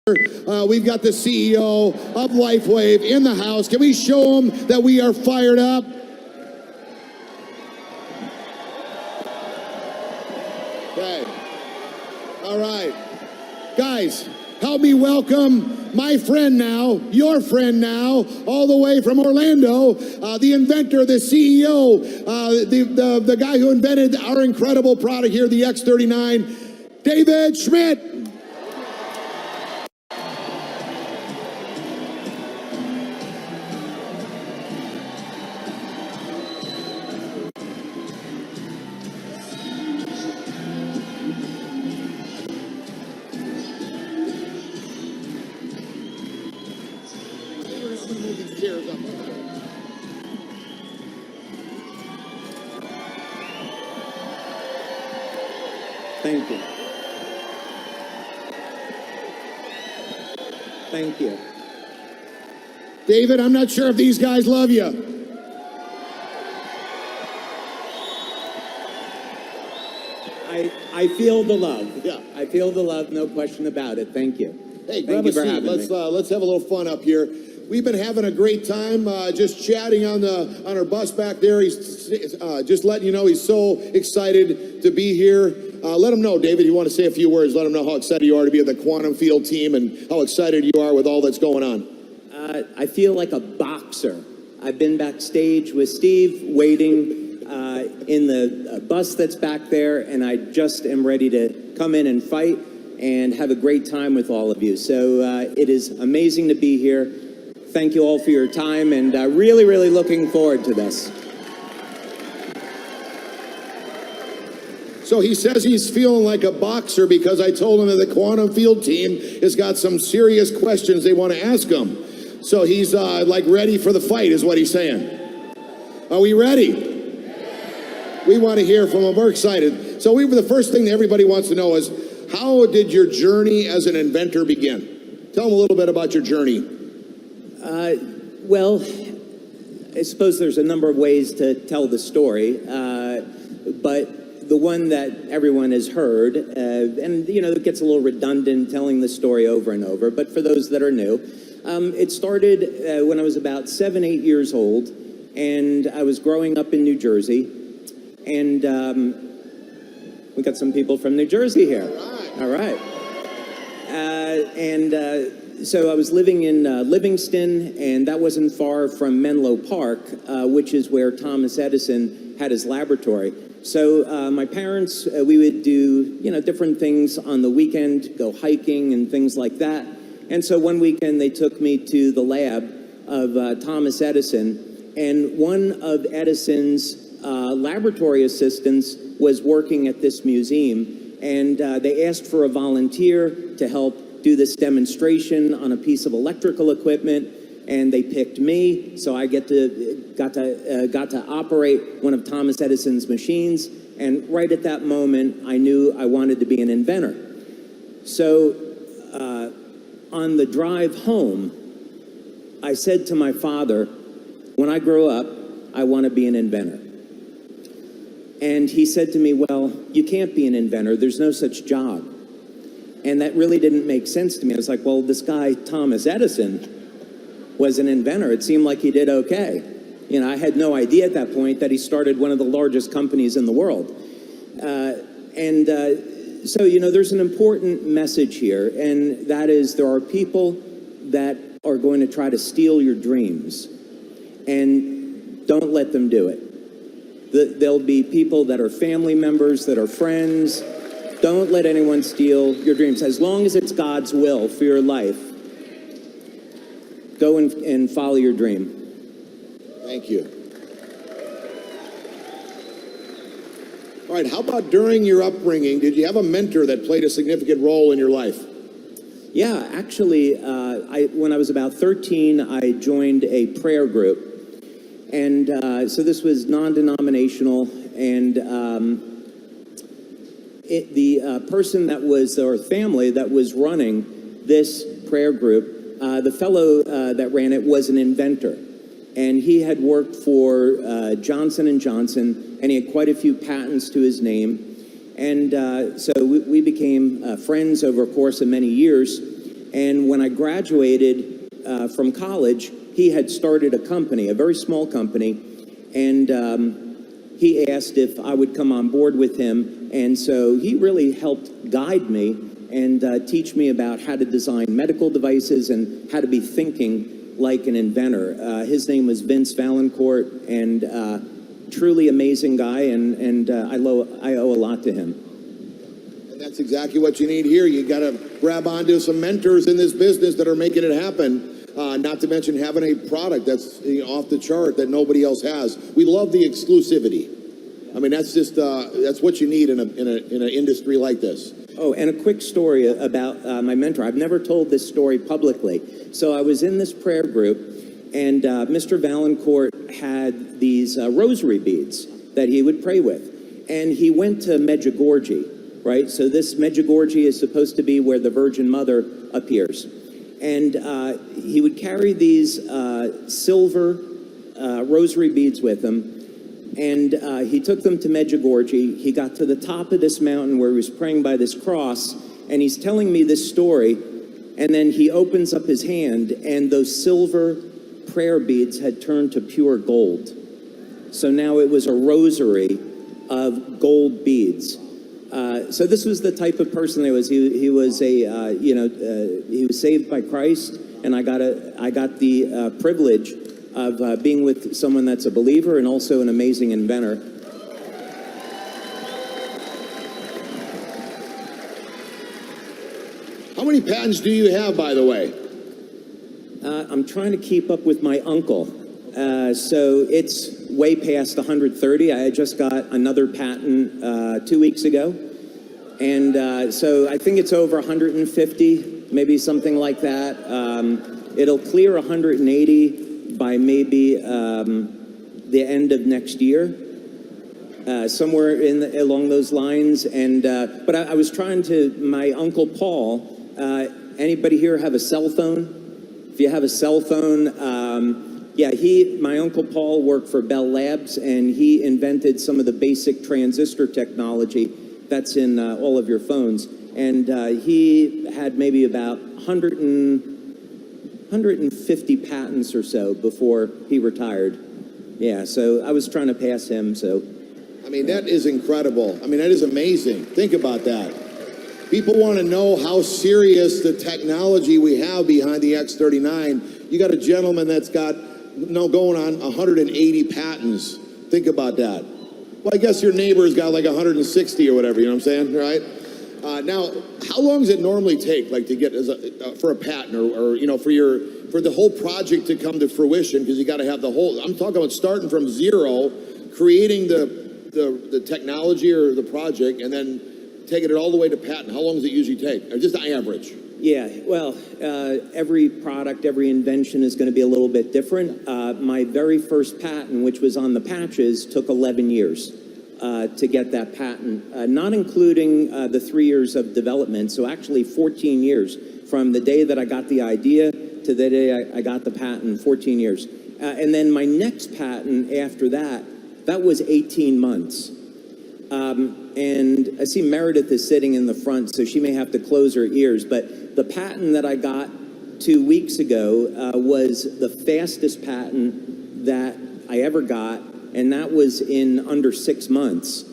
We've got the CEO of LifeWave in the house. Can we show them that we are fired up? Okay. All right. Guys, help me welcome my friend now, your friend now, all the way from Orlando, the inventor, the CEO, the guy who invented our incredible product here, the X39, David Schmidt. Thank you. Thank you. David, I'm not sure if these guys love you. I feel the love. Yeah. I feel the love, no question about it. Thank you. Hey, Thank grab you a for seat. having me. Let's have a little fun up here. We've been having a great time just chatting on our bus back there. He's just letting you know he's so excited to be here. Let him know, David, you want to say a few words. Let him know how excited you are to be at the Quantum Field team and how excited you are with all that's going on. I feel like a boxer. I've been backstage with Steve, waiting in the bus that's back there, and I just am ready to come in and fight and have a great time with all of you. So it is amazing to be here. Thank you all for your time, and really, really looking forward to this. So he says he's feeling like a boxer because I told him that the Quantum Field team has got some serious questions they want to ask him. So he's like ready for the fight is what he's saying. Are we ready? We want to hear from him. We're excited. So the first thing that everybody wants to know is, how did your journey as an inventor begin? Tell them a little bit about your journey. Well, I suppose there's a number of ways to tell the story, but the one that everyone has heard, and you know, it gets a little redundant telling the story over and over, but for those that are new, it started when I was about 7, 8 years old, and I was growing up in New Jersey, and we got some people from New Jersey here. All right. So I was living in Livingston, and that wasn't far from Menlo Park, which is where Thomas Edison had his laboratory. So my parents, we would do, you know, different things on the weekend, go hiking and things like that. And so one weekend they took me to the lab of Thomas Edison, and one of Edison's laboratory assistants was working at this museum, and they asked for a volunteer to help do this demonstration on a piece of electrical equipment, and they picked me, so I got to operate one of Thomas Edison's machines. And right at that moment, I knew I wanted to be an inventor. So on the drive home, I said to my father, when I grow up, I want to be an inventor. And he said to me, well, you can't be an inventor. There's no such job. And that really didn't make sense to me. I was like, well, this guy, Thomas Edison, was an inventor. It seemed like he did okay. You know, I had no idea at that point that he started one of the largest companies in the world. So, you know, there's an important message here, and that is there are people that are going to try to steal your dreams, and don't let them do it. There'll be people that are family members, that are friends. Don't let anyone steal your dreams. As long as it's God's will for your life, go and follow your dream. Thank you. All right, how about during your upbringing, did you have a mentor that played a significant role in your life? Yeah, actually, when I was about 13, I joined a prayer group. And so this was non-denominational, and the person that was, or family that was running this prayer group, the fellow that ran it was an inventor. And he had worked for Johnson & Johnson, and he had quite a few patents to his name. And so we became friends over a course of many years. And when I graduated from college, he had started a company, a very small company, and he asked if I would come on board with him. And so he really helped guide me and teach me about how to design medical devices and how to be thinking like an inventor. His name was Vince Valancourt, and truly amazing guy, and I owe a lot to him. And that's exactly what you need here. You got to grab onto some mentors in this business that are making it happen. Not to mention having a product that's off the chart that nobody else has. We love the exclusivity. I mean, that's just that's what you need in an industry like this. Oh, and a quick story about my mentor. I've never told this story publicly. So I was in this prayer group, and Mr. Valancourt had these rosary beads that he would pray with. And he went to Medjugorje, right? So this Medjugorje is supposed to be where the Virgin Mother appears. And he would carry these silver rosary beads with him. And he took them to Medjugorje. He got to the top of this mountain where he was praying by this cross, and he's telling me this story. And then he opens up his hand, and those silver prayer beads had turned to pure gold. So now it was a rosary of gold beads. So this was the type of person that was. He was a he was saved by Christ, and I got the privilege of being with someone that's a believer and also an amazing inventor. How many patents do you have, by the way? I'm trying to keep up with my uncle. So it's way past 130. I just got another patent 2 weeks ago. And so I think it's over 150, maybe something like that. It'll clear 180 by maybe the end of next year, somewhere along those lines. And but I was trying to, my Uncle Paul, anybody here have a cell phone? If you have a cell phone, yeah, my Uncle Paul worked for Bell Labs, and he invented some of the basic transistor technology that's in all of your phones. And he had maybe about 150 patents or so before he retired. Yeah, so I was trying to pass him, so. I mean, that is incredible. I mean, that is amazing. Think about that. People want to know how serious the technology we have behind the X39. You got a gentleman that's got going on 180 patents. Think about that. Well, I guess your neighbor's got like 160 or whatever, you know what I'm saying, right? Now, how long does it normally take, like, to get for a patent or for the whole project to come to fruition? Because you got to have the whole. I'm talking about starting from zero, creating the technology or the project, and then taking it all the way to patent. How long does it usually take? Or just average? Yeah, well, every product, every invention is going to be a little bit different. My very first patent, which was on the patches, took 11 years to get that patent, not including the 3 years of development. So actually 14 years from the day that I got the idea to the day I got the patent, 14 years. And then my next patent after that was 18 months. And I see Meredith is sitting in the front, so she may have to close her ears. But the patent that I got 2 weeks ago was the fastest patent that I ever got, and that was in under 6 months.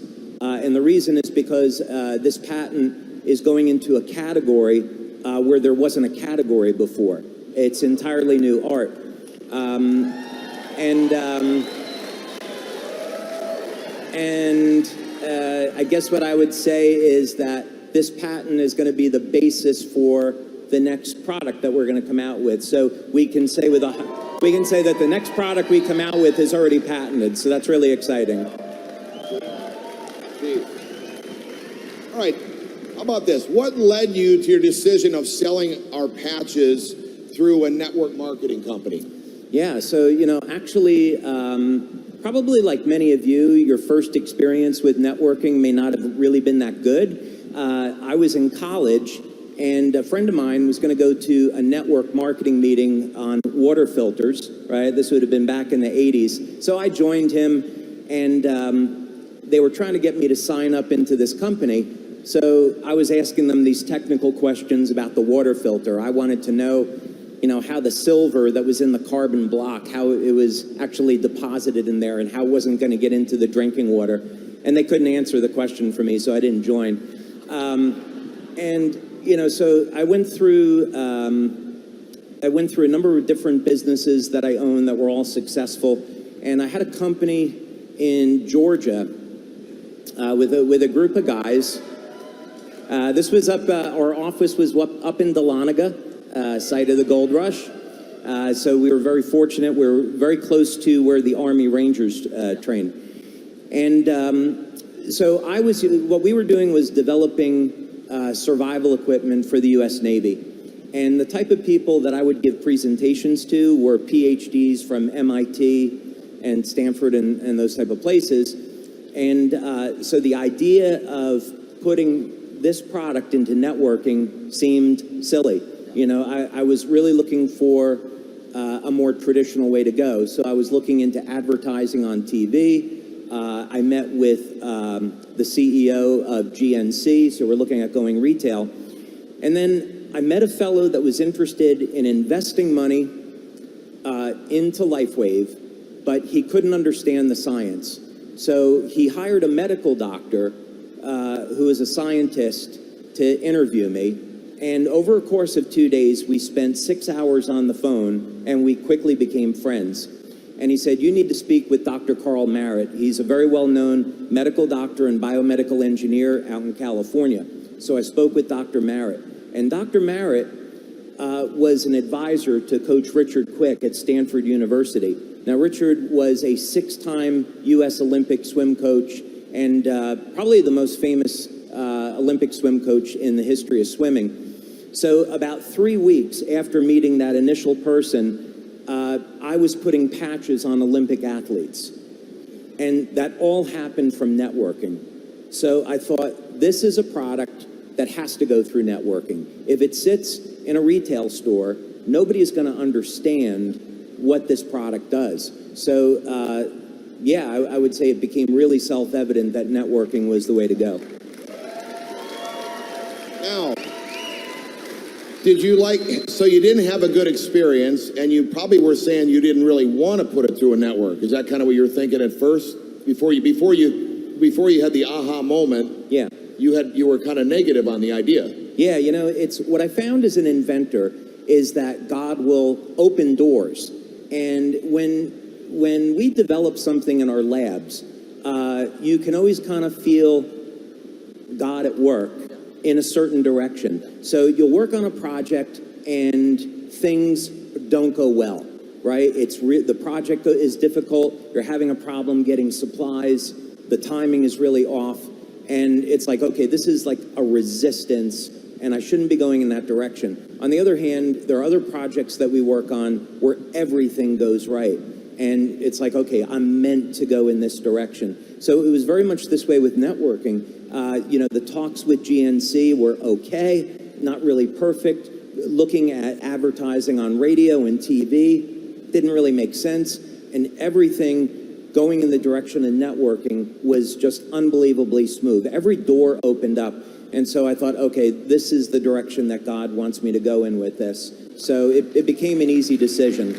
And the reason is because this patent is going into a category where there wasn't a category before. It's entirely new art. I guess what I would say is that this patent is going to be the basis for the next product that we're going to come out with. So we can say that the next product we come out with is already patented. So that's really exciting. All right. How about this? What led you to your decision of selling our patches through a network marketing company? Yeah. So, actually, probably like many of you, your first experience with networking may not have really been that good. I was in college, and a friend of mine was going to go to a network marketing meeting on water filters, right? This would have been back in the 80s. So I joined him, and they were trying to get me to sign up into this company. So I was asking them these technical questions about the water filter. I wanted to know, how the silver that was in the carbon block, how it was actually deposited in there and how it wasn't going to get into the drinking water. And they couldn't answer the question for me, so I didn't join. So I went through a number of different businesses that I owned that were all successful. And I had a company in Georgia with a group of guys. This was our office was up in Dahlonega, site of the gold rush. So we were very fortunate. We were very close to where the Army Rangers trained. And so what we were doing was developing survival equipment for the U.S. Navy. And the type of people that I would give presentations to were PhDs from MIT and Stanford and those type of places. And so the idea of putting this product into networking seemed silly. I was really looking for a more traditional way to go. So I was looking into advertising on TV. I met with the CEO of GNC, so we're looking at going retail. And then I met a fellow that was interested in investing money into LifeWave, but he couldn't understand the science. So he hired a medical doctor who is a scientist to interview me. And over a course of 2 days, we spent 6 hours on the phone, and we quickly became friends. And he said, you need to speak with Dr. Carl Merritt. He's a very well-known medical doctor and biomedical engineer out in California. So I spoke with Dr. Merritt. And Dr. Merritt was an advisor to Coach Richard Quick at Stanford University. Now, Richard was a 6-time U.S. Olympic swim coach and probably the most famous Olympic swim coach in the history of swimming. So about 3 weeks after meeting that initial person, I was putting patches on Olympic athletes. And that all happened from networking. So I thought, this is a product that has to go through networking. If it sits in a retail store, nobody is going to understand what this product does. So, I would say it became really self-evident that networking was the way to go. Now, so you didn't have a good experience, and you probably were saying you didn't really want to put it through a network. Is that kind of what you were thinking at first? Before you had the aha moment? Yeah. You were kind of negative on the idea. Yeah, it's what I found as an inventor is that God will open doors. And when we develop something in our labs, you can always kind of feel God at work in a certain direction. So you'll work on a project and things don't go well, right? The project is difficult. You're having a problem getting supplies. The timing is really off. And it's like, okay, this is like a resistance and I shouldn't be going in that direction. On the other hand, there are other projects that we work on where everything goes right. And it's like, okay, I'm meant to go in this direction. So it was very much this way with networking. The talks with GNC were okay, not really perfect. Looking at advertising on radio and TV didn't really make sense. And everything going in the direction of networking was just unbelievably smooth. Every door opened up. And so I thought, okay, this is the direction that God wants me to go in with this. So it became an easy decision.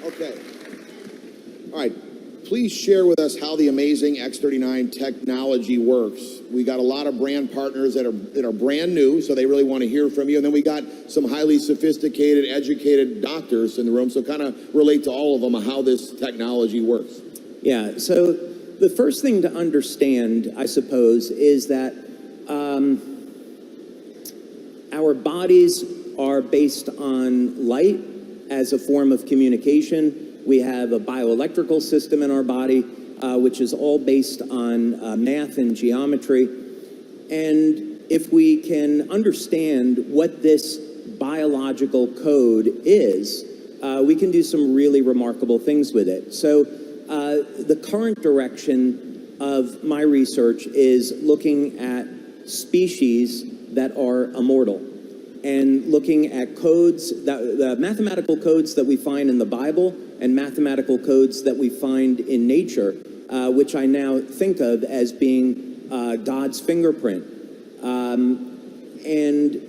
Okay. All right. Please share with us how the amazing X39 technology works. We got a lot of brand partners that are brand new, so they really want to hear from you. And then we got some highly sophisticated, educated doctors in the room, so kind of relate to all of them on how this technology works. Yeah, so the first thing to understand, I suppose, is that our bodies are based on light as a form of communication. We have a bioelectrical system in our body, which is all based on math and geometry. And if we can understand what this biological code is, we can do some really remarkable things with it. So the current direction of my research is looking at species that are immortal and looking at codes, the mathematical codes that we find in the Bible and mathematical codes that we find in nature, which I now think of as being God's fingerprint. And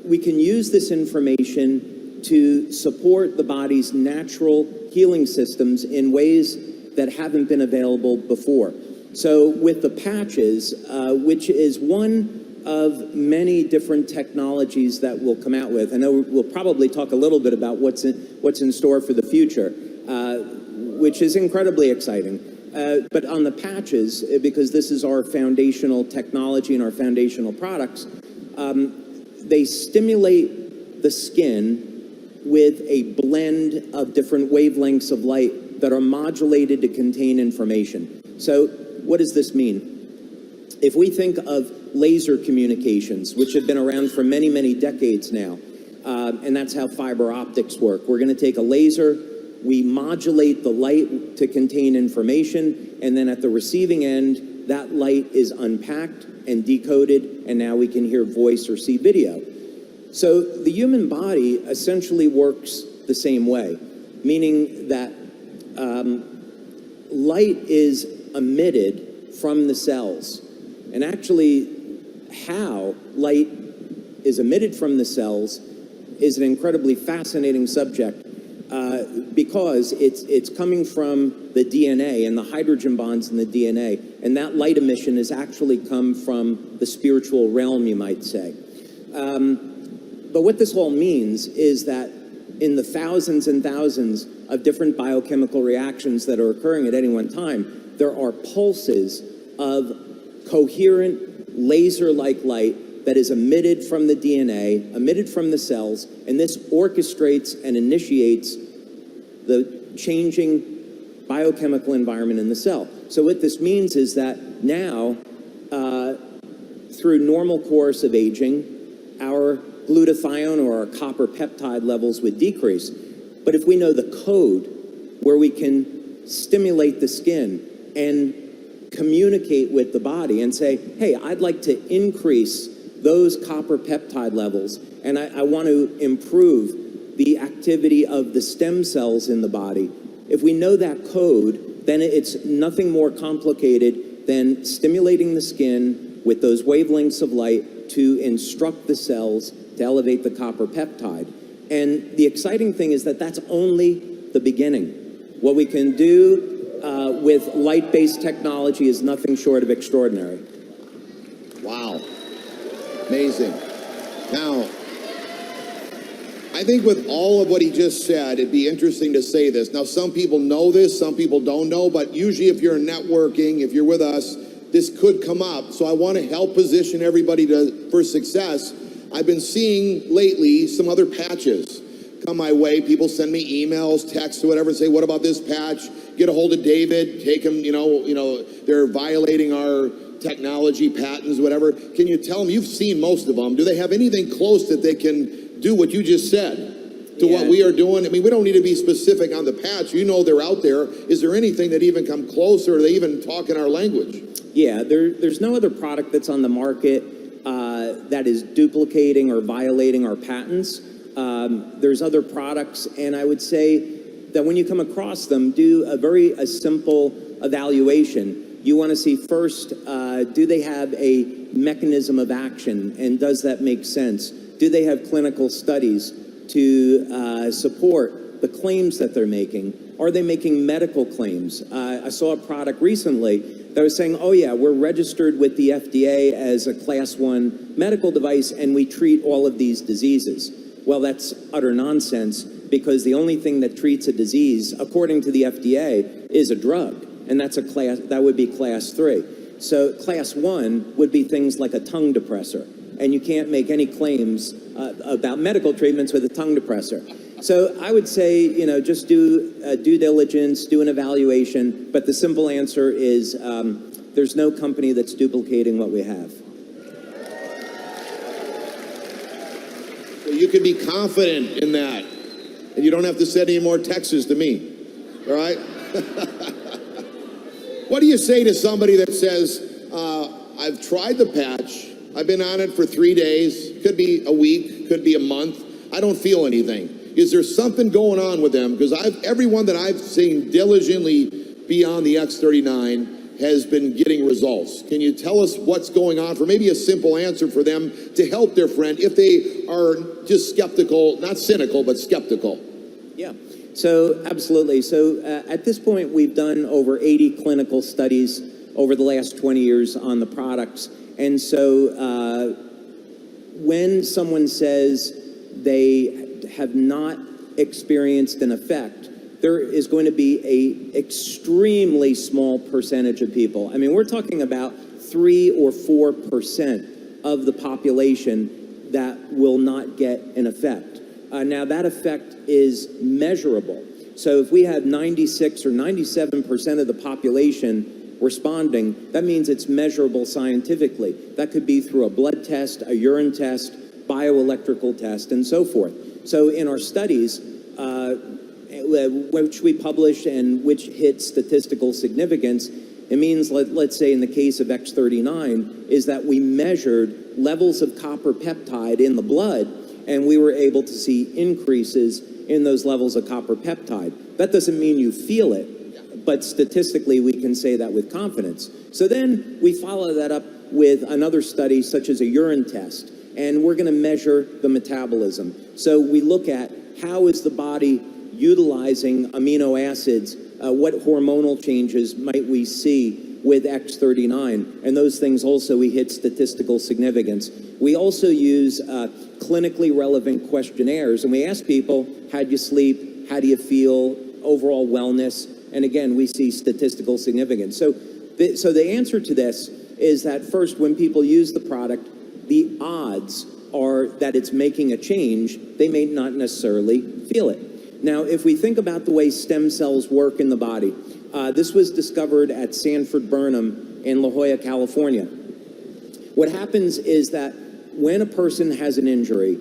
we can use this information to support the body's natural healing systems in ways that haven't been available before. So with the patches, which is one of many different technologies that we'll come out with. I know we'll probably talk a little bit about what's in store for the future, which is incredibly exciting. But on the patches, because this is our foundational technology and our foundational products, they stimulate the skin with a blend of different wavelengths of light that are modulated to contain information. So what does this mean? If we think of laser communications, which have been around for many, many decades now, and that's how fiber optics work. We're going to take a laser, we modulate the light to contain information, and then at the receiving end, that light is unpacked and decoded, and now we can hear voice or see video. So the human body essentially works the same way, meaning that light is emitted from the cells. And actually, how light is emitted from the cells is an incredibly fascinating subject because it's coming from the DNA and the hydrogen bonds in the DNA. And that light emission has actually come from the spiritual realm, you might say. But what this all means is that in the thousands and thousands of different biochemical reactions that are occurring at any one time, there are pulses of coherent laser-like light that is emitted from the DNA, emitted from the cells, and this orchestrates and initiates the changing biochemical environment in the cell. So what this means is that now, through normal course of aging, our glutathione or our copper peptide levels would decrease. But if we know the code where we can stimulate the skin and communicate with the body and say, hey, I'd like to increase those copper peptide levels, and I want to improve the activity of the stem cells in the body. If we know that code, then it's nothing more complicated than stimulating the skin with those wavelengths of light to instruct the cells to elevate the copper peptide. And the exciting thing is that that's only the beginning. What we can do with light-based technology is nothing short of extraordinary. Wow. Amazing. Now, I think with all of what he just said, it'd be interesting to say this. Now, some people know this, some people don't know, but usually if you're networking, if you're with us, this could come up. So I want to help position everybody for success. I've been seeing lately some other patches come my way. People send me emails, texts, whatever, say, what about this patch? Get a hold of David, take him, they're violating our technology patents, whatever. Can you tell them, you've seen most of them, do they have anything close that they can do what you just said to what we are doing? I mean, we don't need to be specific on the patch. You know they're out there. Is there anything that even come closer? Or they even talk in our language? Yeah, there's no other product that's on the market that is duplicating or violating our patents. There's other products, and I would say that when you come across them, do a simple evaluation. You want to see first, do they have a mechanism of action, and does that make sense? Do they have clinical studies to support the claims that they're making? Are they making medical claims? I saw a product recently that was saying, oh yeah, we're registered with the FDA as a Class 1 medical device, and we treat all of these diseases. Well, that's utter nonsense, because the only thing that treats a disease, according to the FDA, is a drug, and that would be Class 3. So Class 1 would be things like a tongue depressor, and you can't make any claims about medical treatments with a tongue depressor. So I would say, just do due diligence, do an evaluation, but the simple answer is there's no company that's duplicating what we have. So you can be confident in that, and you don't have to send any more texts to me, all right? What do you say to somebody that says, I've tried the patch, I've been on it for 3 days, could be a week, could be a month, I don't feel anything. Is there something going on with them? Because everyone that I've seen diligently be on the X39 has been getting results. Can you tell us what's going on for maybe a simple answer for them to help their friend if they are just skeptical, not cynical, but skeptical? Yeah. So absolutely. So at this point, we've done over 80 clinical studies over the last 20 years on the products. And so when someone says they have not experienced an effect, there is going to be a extremely small percentage of people. I mean, we're talking about 3 or 4% of the population that will not get an effect. Now, that effect is measurable. So if we have 96 or 97% of the population responding, that means it's measurable scientifically. That could be through a blood test, a urine test, bioelectrical test, and so forth. So in our studies, which we publish and which hit statistical significance, it means, let's say in the case of X39, is that we measured levels of copper peptide in the blood, and we were able to see increases in those levels of copper peptide. That doesn't mean you feel it, but statistically we can say that with confidence. So then we follow that up with another study such as a urine test, and we're going to measure the metabolism. So we look at how is the body utilizing amino acids, what hormonal changes might we see with X39, and those things also we hit statistical significance. We also use clinically relevant questionnaires, and we ask people, how do you sleep, how do you feel, overall wellness, and again, we see statistical significance. So the answer to this is that first, when people use the product, the odds are that it's making a change. They may not necessarily feel it. Now, if we think about the way stem cells work in the body, this was discovered at Sanford Burnham in La Jolla, California. What happens is that when a person has an injury,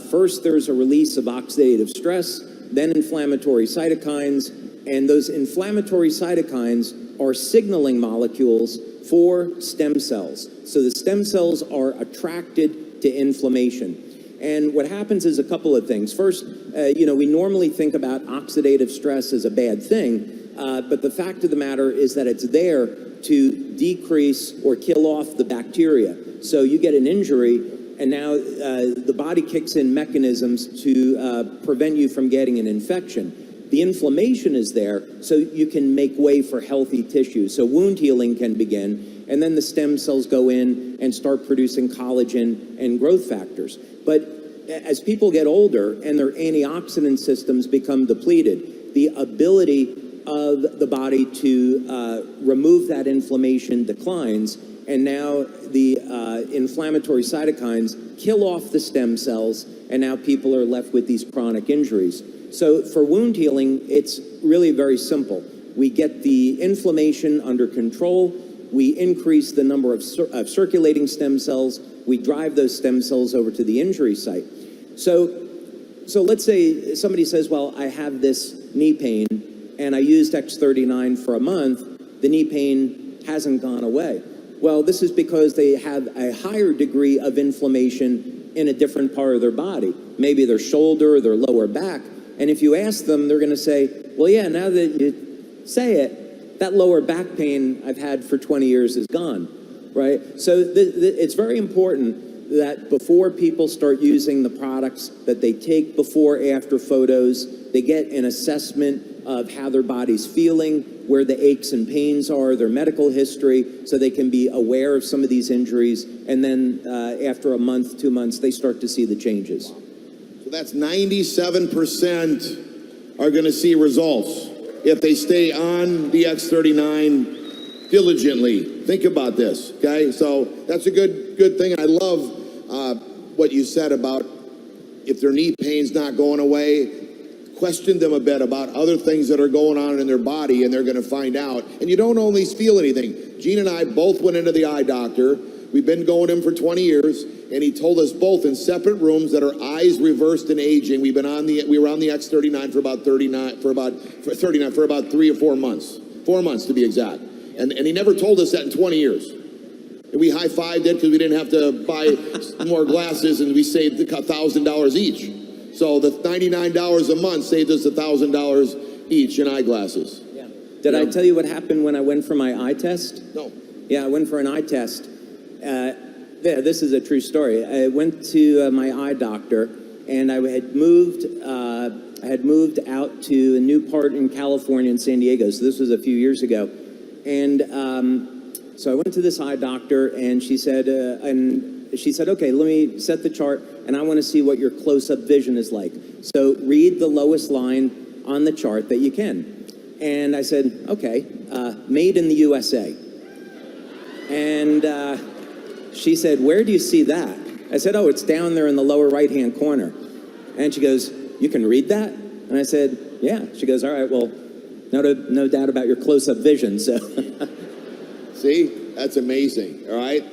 first there's a release of oxidative stress, then inflammatory cytokines, and those inflammatory cytokines are signaling molecules for stem cells. So the stem cells are attracted to inflammation. And what happens is a couple of things. First, we normally think about oxidative stress as a bad thing, but the fact of the matter is that it's there to decrease or kill off the bacteria. So you get an injury, and now the body kicks in mechanisms to prevent you from getting an infection. The inflammation is there, so you can make way for healthy tissue. So wound healing can begin, and then the stem cells go in and start producing collagen and growth factors. But as people get older and their antioxidant systems become depleted, the ability of the body to remove that inflammation declines, and now the inflammatory cytokines kill off the stem cells, and now people are left with these chronic injuries. So for wound healing, it's really very simple. We get the inflammation under control, we increase the number of circulating stem cells, we drive those stem cells over to the injury site. So let's say somebody says, well, I have this knee pain, and I used X39 for a month, the knee pain hasn't gone away. Well, this is because they have a higher degree of inflammation in a different part of their body, maybe their shoulder, their lower back. And if you ask them, they're going to say, well, yeah, now that you say it, that lower back pain I've had for 20 years is gone, right? So it's very important that before people start using the products, that they take before-after photos, they get an assessment of how their body's feeling, where the aches and pains are, their medical history, so they can be aware of some of these injuries, and then after a month, 2 months, they start to see the changes. So that's 97% are going to see results if they stay on the X39 diligently. Think about this, okay? So that's a good thing. I love what you said about if their knee pain's not going away, question them a bit about other things that are going on in their body, and they're going to find out. And you don't always feel anything. Gene and I both went into the eye doctor. We've been going to him for 20 years, and he told us both in separate rooms that our eyes reversed in aging. We were on the X39 for about 3 or 4 months. 4 months to be exact. And he never told us that in 20 years. And we high-fived it because we didn't have to buy more glasses, and we saved $1,000 each. So the $99 a month saved us $1,000 each in eyeglasses. Yeah. Did I tell you what happened when I went for my eye test? No. Yeah, I went for an eye test. Yeah, this is a true story. I went to my eye doctor, and I had moved. I had moved out to a new part in California, in San Diego. So this was a few years ago, and so I went to this eye doctor, and she said, "Okay, let me set the chart, and I want to see what your close-up vision is like. So read the lowest line on the chart that you can." And I said, "Okay, made in the USA." And she said, "Where do you see that?" I said, "Oh, it's down there in the lower right-hand corner." And she goes, "You can read that?" And I said, "Yeah." She goes, "All right, well, no doubt about your close-up vision." So, see, that's amazing. All right.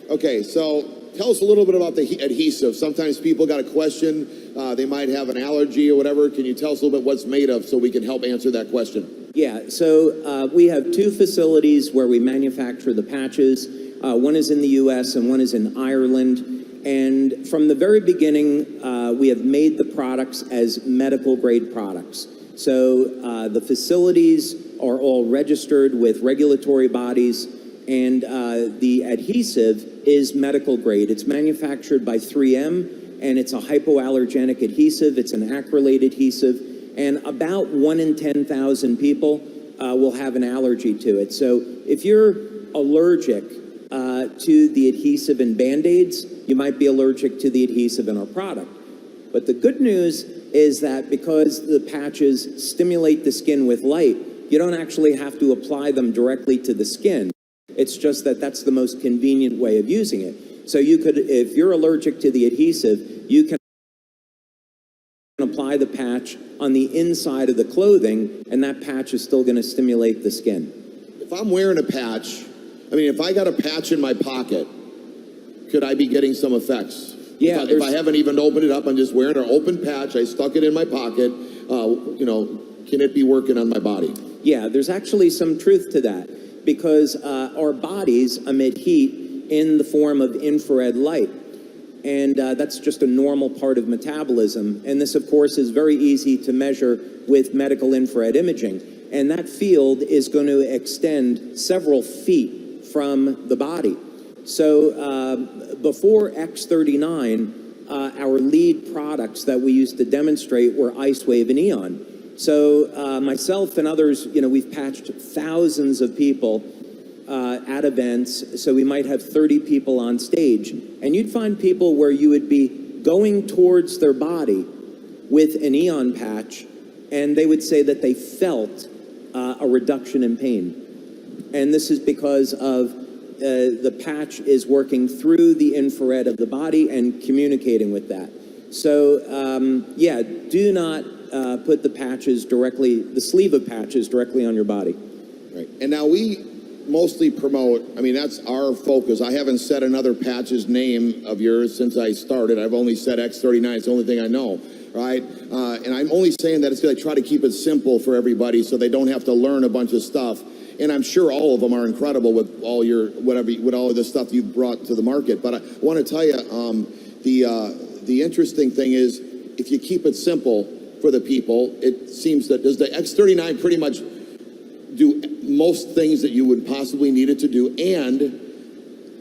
Okay, so tell us a little bit about the adhesive. Sometimes people got a question. They might have an allergy or whatever. Can you tell us a little bit what's made of so we can help answer that question? yeah, so we have two facilities where we manufacture the patches. One is in the U.S. and one is in Ireland. And from the very beginning, we have made the products as medical grade products. So the facilities are all registered with regulatory bodies, and the adhesive is medical grade. It's manufactured by 3M, and it's a hypoallergenic adhesive. It's an acrylate adhesive, and about 1 in 10,000 people will have an allergy to it. So if you're allergic to the adhesive in Band-Aids, you might be allergic to the adhesive in our product. But the good news is that because the patches stimulate the skin with light, you don't actually have to apply them directly to the skin. It's just that that's the most convenient way of using it. So you could, if you're allergic to the adhesive, you can apply the patch on the inside of the clothing, and that patch is still going to stimulate the skin. If I'm wearing a patch, I mean, if I got a patch in my pocket, could I be getting some effects? Yeah. If I haven't even opened it up, I'm just wearing an open patch, I stuck it in my pocket, can it be working on my body? Yeah, there's actually some truth to that, because our bodies emit heat in the form of infrared light. And that's just a normal part of metabolism. And this, of course, is very easy to measure with medical infrared imaging. And that field is going to extend several feet from the body. So before X39, our lead products that we used to demonstrate were Ice Wave and Eon. So myself and others, we've patched thousands of people at events. So we might have 30 people on stage. And you'd find people where you would be going towards their body with an Eon patch, and they would say that they felt a reduction in pain. And this is because of the patch is working through the infrared of the body and communicating with that. So, yeah, do not put the sleeve of patches directly on your body. Right. And now we mostly promote, I mean, that's our focus. I haven't said another patch's name of yours since I started. I've only said X39. It's the only thing I know, right? And I'm only saying that it's going to try to keep it simple for everybody so they don't have to learn a bunch of stuff. And I'm sure all of them are incredible with all your, with all of the stuff you brought to the market. But I want to tell you, the interesting thing is, if you keep it simple for the people, it seems that, does the X39 pretty much do most things that you would possibly need it to do? And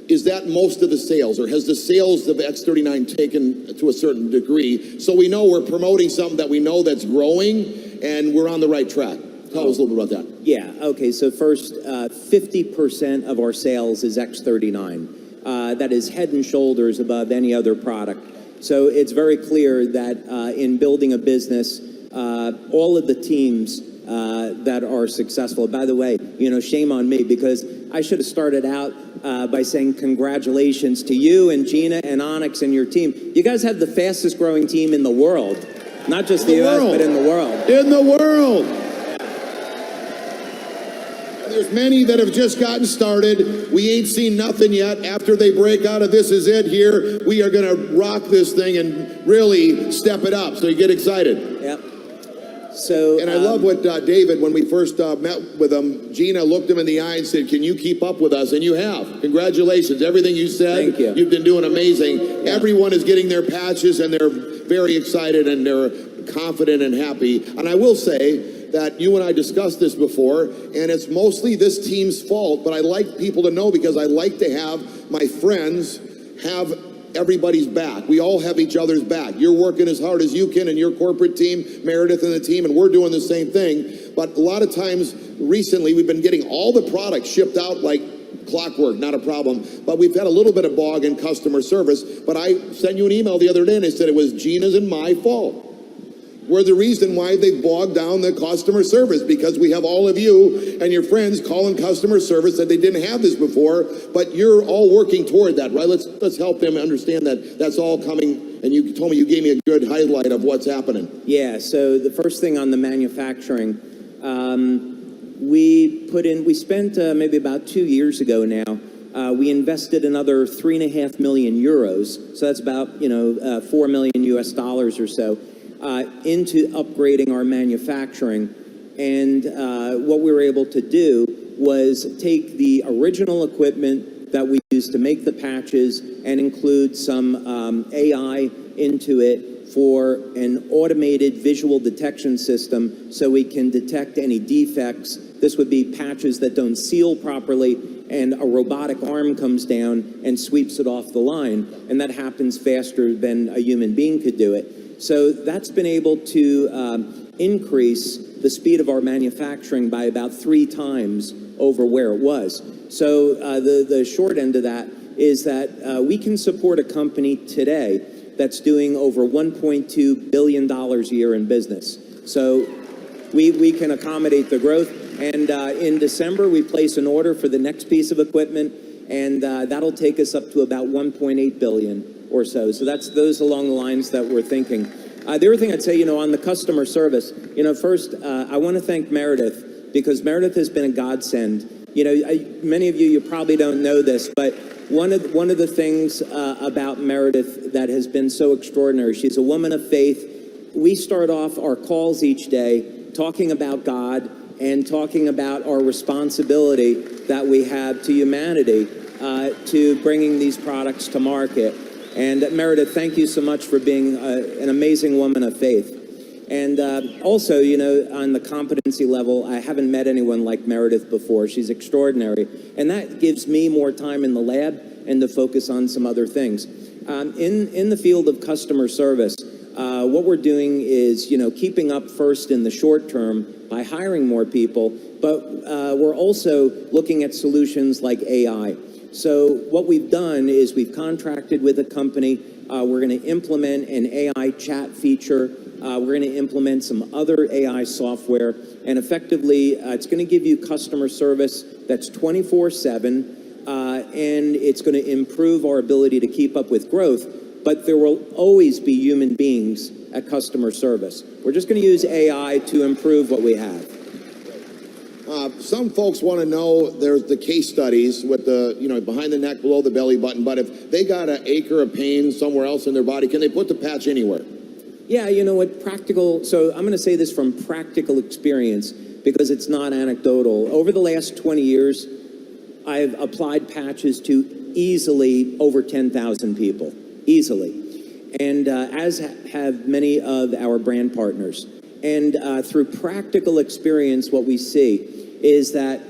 is that most of the sales, or has the sales of X39 taken to a certain degree? So we know we're promoting something that we know that's growing, and we're on the right track. Tell us a little bit about that. Yeah, okay, so first, 50% of our sales is X39. That is head and shoulders above any other product. So it's very clear that in building a business, all of the teams that are successful, by the way, shame on me, because I should have started out by saying congratulations to you and Gina and Onyx and your team. You guys have the fastest growing team in the world, not just the US, but in the world. In the world. There's many that have just gotten started. We ain't seen nothing yet. After they break out of This Is It here, we are going to rock this thing and really step it up. So you get excited. Yep. So, and I love what David, when we first met with him, Gina looked him in the eye and said, "Can you keep up with us?" And you have. Congratulations. Everything you said, thank you. You've been doing amazing. Yeah. Everyone is getting their patches, and they're very excited, and they're confident and happy. And I will say that you and I discussed this before, and it's mostly this team's fault, but I like people to know because I like to have my friends have everybody's back. We all have each other's back. You're working as hard as you can in your corporate team, Meredith and the team, and we're doing the same thing. But a lot of times recently, we've been getting all the products shipped out like clockwork, not a problem. But we've had a little bit of bog in customer service. But I sent you an email the other day and I said it was Gina's and my fault. We're the reason why they bogged down the customer service, because we have all of you and your friends calling customer service that they didn't have this before, but you're all working toward that, right? Let's help them understand that that's all coming. And you told me, you gave me a good highlight of what's happening. Yeah, so the first thing on the manufacturing, we spent maybe about 2 years ago now, we invested another 3.5 million euros. So that's about, 4 million US dollars or so. Into upgrading our manufacturing. And what we were able to do was take the original equipment that we used to make the patches and include some AI into it for an automated visual detection system so we can detect any defects. This would be patches that don't seal properly and a robotic arm comes down and sweeps it off the line. And that happens faster than a human being could do it. So that's been able to increase the speed of our manufacturing by about 3 times over where it was. So the short end of that is that we can support a company today that's doing over $1.2 billion a year in business. So we can accommodate the growth. And in December, we place an order for the next piece of equipment, and that'll take us up to about 1.8 billion or so. So that's those along the lines that we're thinking. The other thing I'd say, on the customer service, first, I want to thank Meredith, because Meredith has been a godsend. Many of you probably don't know this, but one of the things about Meredith that has been so extraordinary, she's a woman of faith. We start off our calls each day talking about God and talking about our responsibility that we have to humanity to bringing these products to market. And Meredith, thank you so much for being an amazing woman of faith. And also, on the competency level, I haven't met anyone like Meredith before. She's extraordinary. And that gives me more time in the lab and to focus on some other things. In the field of customer service, what we're doing is, keeping up first in the short term by hiring more people, but we're also looking at solutions like AI. So what we've done is we've contracted with a company. We're going to implement an AI chat feature. We're going to implement some other AI software. And effectively, it's going to give you customer service that's 24/7. And it's going to improve our ability to keep up with growth. But there will always be human beings at customer service. We're just going to use AI to improve what we have. Some folks want to know, there's the case studies with the, behind the neck, below the belly button, but if they got an acre of pain somewhere else in their body, can they put the patch anywhere? Yeah, so I'm going to say this from practical experience because it's not anecdotal. Over the last 20 years, I've applied patches to easily over 10,000 people, easily. And as have many of our brand partners. And through practical experience, what we see is that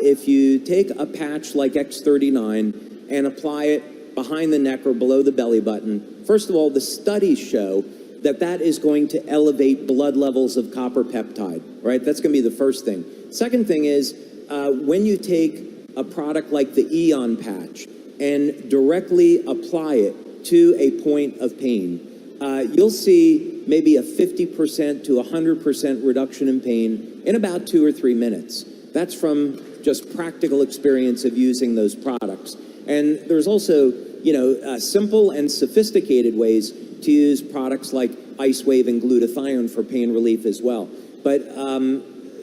if you take a patch like X39 and apply it behind the neck or below the belly button, first of all, the studies show that that is going to elevate blood levels of copper peptide, right? That's going to be the first thing. Second thing is when you take a product like the Eon patch and directly apply it to a point of pain, you'll see maybe a 50% to 100% reduction in pain in about 2 or 3 minutes. That's from just practical experience of using those products. And there's also, simple and sophisticated ways to use products like Ice Wave and glutathione for pain relief as well. But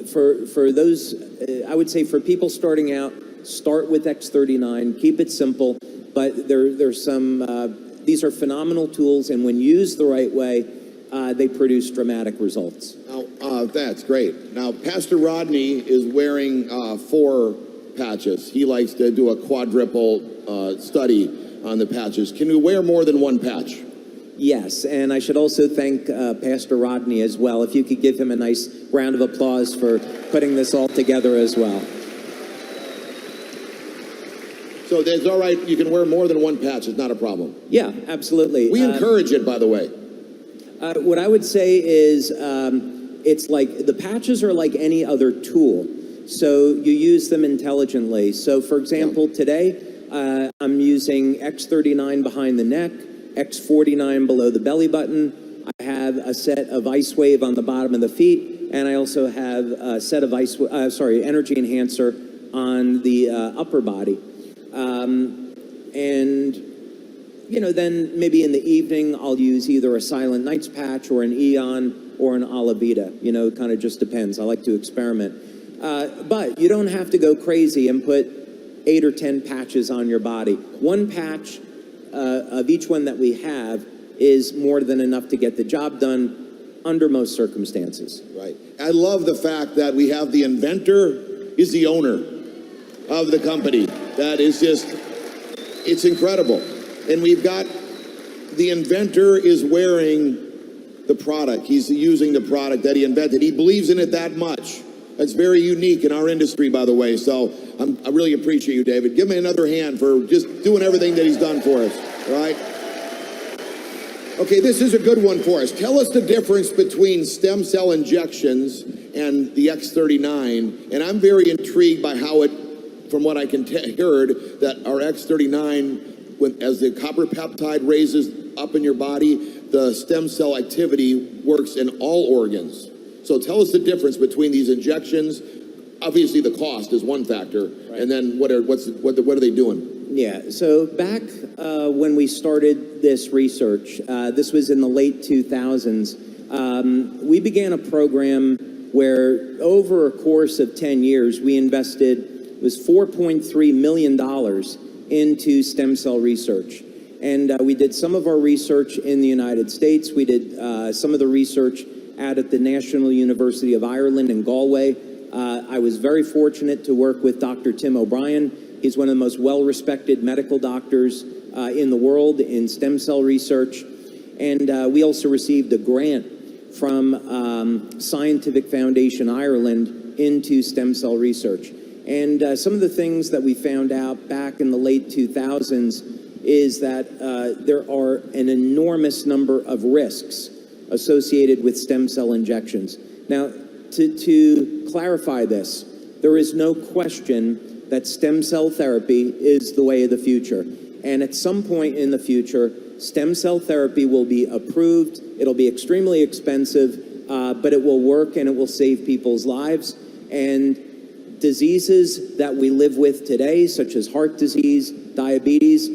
for those, I would say for people starting out, start with X39, keep it simple, but there's some, these are phenomenal tools, and when used the right way, they produce dramatic results. Now, that's great. Now, Pastor Rodney is wearing 4 patches. He likes to do a quadruple study on the patches. Can we wear more than one patch? Yes, and I should also thank Pastor Rodney as well. If you could give him a nice round of applause for putting this all together as well. So it's all right, you can wear more than one patch, it's not a problem. Yeah, absolutely. We encourage it, by the way. What I would say is it's like the patches are like any other tool. So you use them intelligently. So for example, today I'm using X39 behind the neck, X49 below the belly button. I have a set of Ice Wave on the bottom of the feet, and I also have a set of Energy Enhancer on the upper body. And, you know, then maybe in the evening, I'll use either a Silent Nights patch or an Eon or an Alavita. You know, it kind of just depends. I like to experiment. But you don't have to go crazy and put 8 or 10 patches on your body. One patch of each one that we have is more than enough to get the job done under most circumstances. Right. I love the fact that we have the inventor is the owner of the company. That is just, it's incredible. And we've got, the inventor is wearing the product. He's using the product that he invented. He believes in it that much. That's very unique in our industry, by the way. So I really appreciate you, David. Give me another hand for just doing everything that he's done for us, right? Okay, this is a good one for us. Tell us the difference between stem cell injections and the X39. And I'm very intrigued by how it, from what I can heard, that our X39, as the copper peptide raises up in your body, the stem cell activity works in all organs. So tell us the difference between these injections. Obviously, the cost is one factor, right. And then what are they doing? Yeah. So back when we started this research, this was in the late 2000s. We began a program where, over a course of 10 years, we invested. It was $4.3 million into stem cell research. And we did some of our research in the United States. We did some of the research out at the National University of Ireland in Galway. I was very fortunate to work with Dr. Tim O'Brien. He's one of the most well-respected medical doctors in the world in stem cell research. And we also received a grant from Scientific Foundation Ireland into stem cell research. And some of the things that we found out back in the late 2000s is that there are an enormous number of risks associated with stem cell injections. Now, to clarify this, there is no question that stem cell therapy is the way of the future. And at some point in the future, stem cell therapy will be approved. It'll be extremely expensive, but it will work and it will save people's lives. And diseases that we live with today, such as heart disease, diabetes,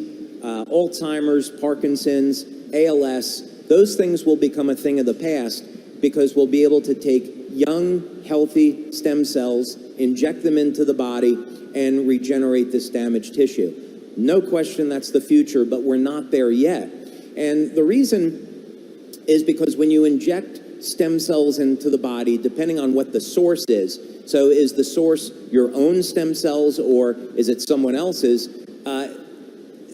Alzheimer's, Parkinson's, ALS, those things will become a thing of the past because we'll be able to take young, healthy stem cells, inject them into the body, and regenerate this damaged tissue. No question that's the future, but we're not there yet. And the reason is because when you inject stem cells into the body, depending on what the source is, so is the source your own stem cells or is it someone else's,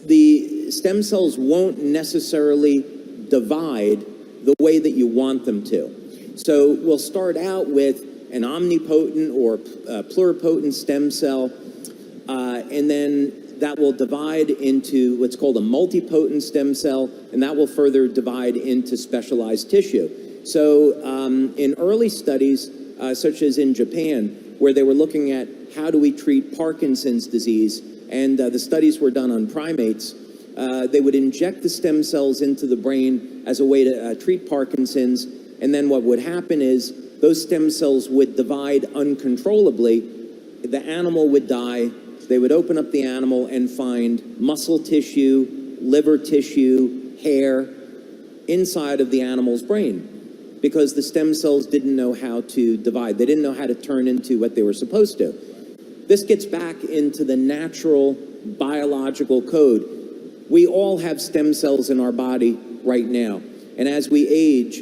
the stem cells won't necessarily divide the way that you want them to. So we'll start out with an omnipotent or pluripotent stem cell, and then that will divide into what's called a multipotent stem cell, and that will further divide into specialized tissue. So in early studies, such as in Japan, where they were looking at how do we treat Parkinson's disease, and the studies were done on primates, they would inject the stem cells into the brain as a way to treat Parkinson's, and then what would happen is those stem cells would divide uncontrollably. The animal would die. They would open up the animal and find muscle tissue, liver tissue, hair inside of the animal's brain because the stem cells didn't know how to divide. They didn't know how to turn into what they were supposed to. This gets back into the natural biological code. We all have stem cells in our body right now. And as we age,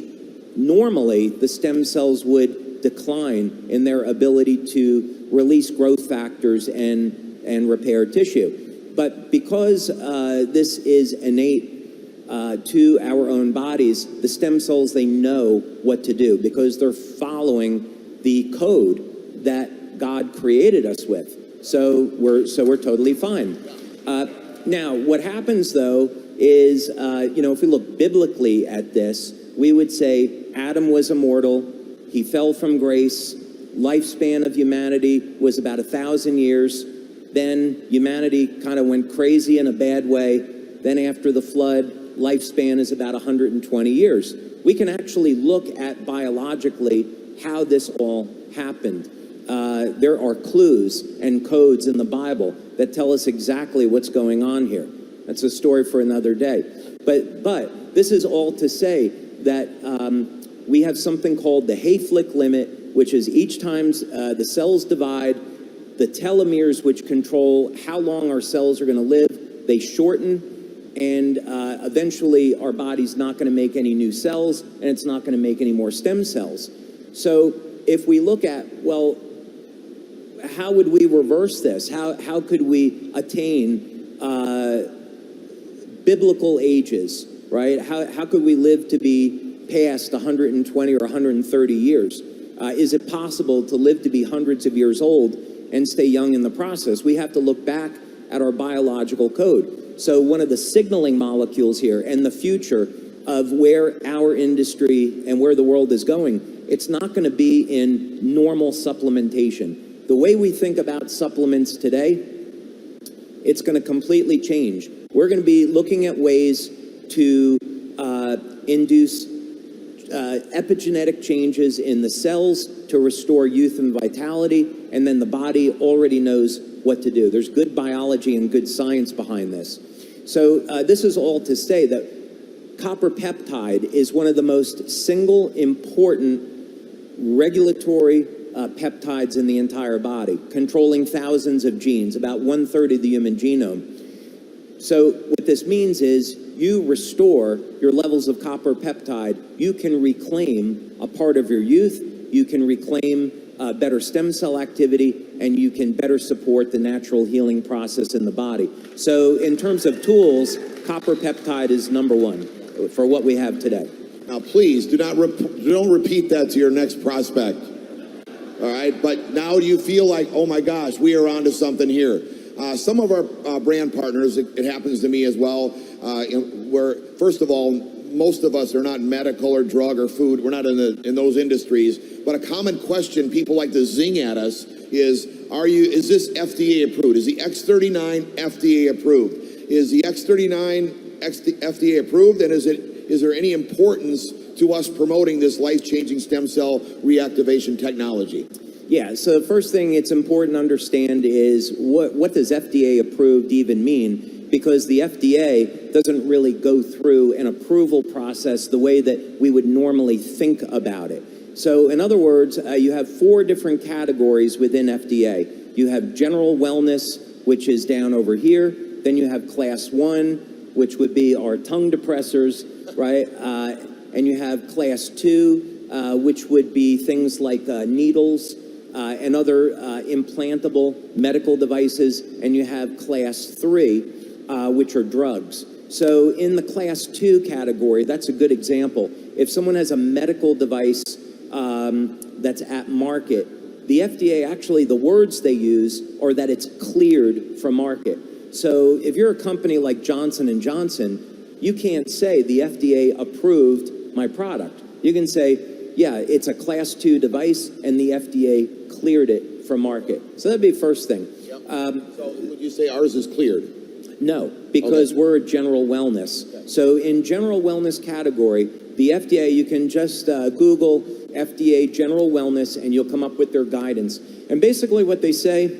normally the stem cells would decline in their ability to release growth factors and repair tissue. But because this is innate, to our own bodies, the stem cells, they know what to do because they're following the code that God created us with. So we're totally fine. Now, what happens though is, if we look biblically at this, we would say Adam was immortal. He fell from grace. Lifespan of humanity was about 1,000 years. Then humanity kind of went crazy in a bad way. Then after the flood, lifespan is about 120 years. We can actually look at biologically how this all happened. There are clues and codes in the Bible that tell us exactly what's going on here. That's a story for another day. But this is all to say that we have something called the Hayflick limit, which is each time the cells divide, the telomeres, which control how long our cells are going to live, they shorten, and eventually our body's not going to make any new cells, and it's not going to make any more stem cells. So if we look at, well, how would we reverse this? How could we attain biblical ages, right? How could we live to be past 120 or 130 years? Is it possible to live to be hundreds of years old and stay young in the process? We have to look back at our biological code. So one of the signaling molecules here and the future of where our industry and where the world is going, it's not going to be in normal supplementation. The way we think about supplements today, it's going to completely change. We're going to be looking at ways to induce epigenetic changes in the cells to restore youth and vitality, and then the body already knows what to do. There's good biology and good science behind this. So this is all to say that copper peptide is one of the most single important regulatory peptides in the entire body, controlling thousands of genes, about 1/3 of the human genome. So what this means is you restore your levels of copper peptide, you can reclaim a part of your youth, you can reclaim better stem cell activity, and you can better support the natural healing process in the body. So in terms of tools, copper peptide is number one for what we have today. Now, please don't repeat that to your next prospect. All right, but now do you feel like, oh my gosh, we are onto something here? Some of our brand partners, it happens to me as well, where, first of all, most of us are not medical or drug or food. We're not in those industries. But a common question people like to zing at us is this FDA approved? Is the X39 FDA approved? Is the X39 FDA approved? And is there any importance to us promoting this life-changing stem cell reactivation technology? Yeah, so the first thing it's important to understand is what does FDA approved even mean? Because the FDA doesn't really go through an approval process the way that we would normally think about it. So in other words, you have 4 different categories within FDA. You have general wellness, which is down over here. Then you have class 1, which would be our tongue depressors, right? And you have class 2, which would be things like needles and other implantable medical devices. And you have class 3, which are drugs. So in the class 2 category, that's a good example. If someone has a medical device that's at market, the FDA, actually the words they use are that it's cleared for market. So if you're a company like Johnson & Johnson, you can't say the FDA approved my product. You can say, yeah, it's a class 2 device and the FDA cleared it for market. So that'd be the first thing. Yep. So would you say ours is cleared? No, because we're a general wellness. Okay. So in general wellness category, the FDA, you can just Google FDA general wellness and you'll come up with their guidance. And basically what they say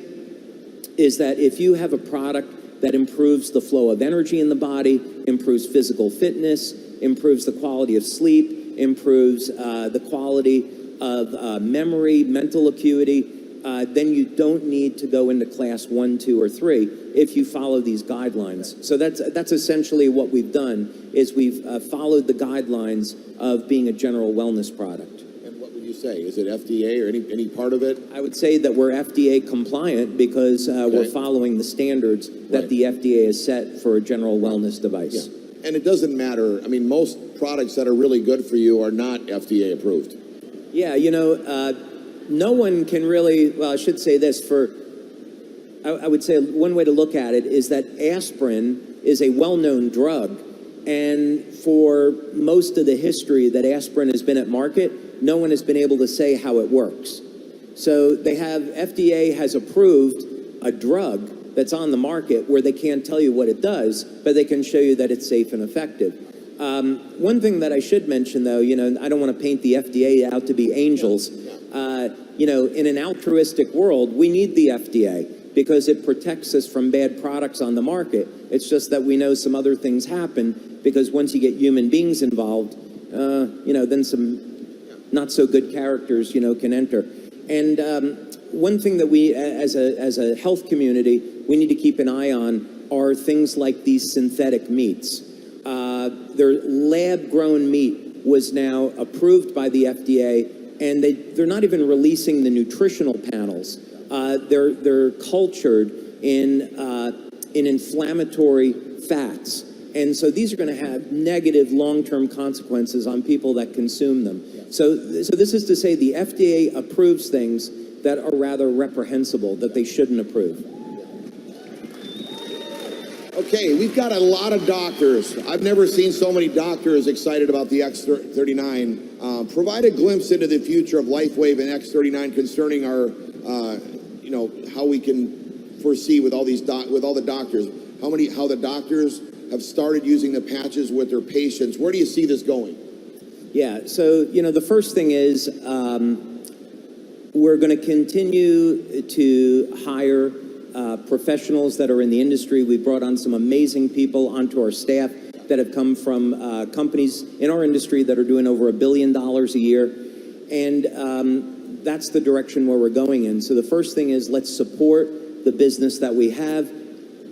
is that if you have a product that improves the flow of energy in the body, improves physical fitness, improves the quality of sleep, improves the quality of memory, mental acuity, then you don't need to go into class 1, 2, or 3 if you follow these guidelines. So that's essentially what we've done, is we've followed the guidelines of being a general wellness product. And what would you say? Is it FDA or any part of it? I would say that we're FDA compliant because we're following the standards that the FDA has set for a general wellness device. Yeah. And it doesn't matter. I mean, most products that are really good for you are not FDA approved. Yeah, no one can really, well, I should say this, I would say one way to look at it is that aspirin is a well-known drug. And for most of the history that aspirin has been at market, no one has been able to say how it works. So FDA has approved a drug that's on the market where they can't tell you what it does, but they can show you that it's safe and effective. One thing that I should mention, though, I don't want to paint the FDA out to be angels. In an altruistic world, we need the FDA because it protects us from bad products on the market. It's just that we know some other things happen because once you get human beings involved, then some not so good characters, can enter. And one thing that we, as a health community, we need to keep an eye on are things like these synthetic meats. Their lab-grown meat was now approved by the FDA, and they're not even releasing the nutritional panels. They're cultured in inflammatory fats. And so these are going to have negative long-term consequences on people that consume them. So this is to say the FDA approves things that are rather reprehensible, that they shouldn't approve. Okay, we've got a lot of doctors. I've never seen so many doctors excited about the X39. Provide a glimpse into the future of LifeWave and X39 concerning our, how we can foresee with all these with all the doctors. How the doctors have started using the patches with their patients. Where do you see this going? Yeah, so, the first thing is we're going to continue to hire professionals that are in the industry. We brought on some amazing people onto our staff that have come from companies in our industry that are doing over $1 billion a year. And that's the direction where we're going in. So the first thing is let's support the business that we have.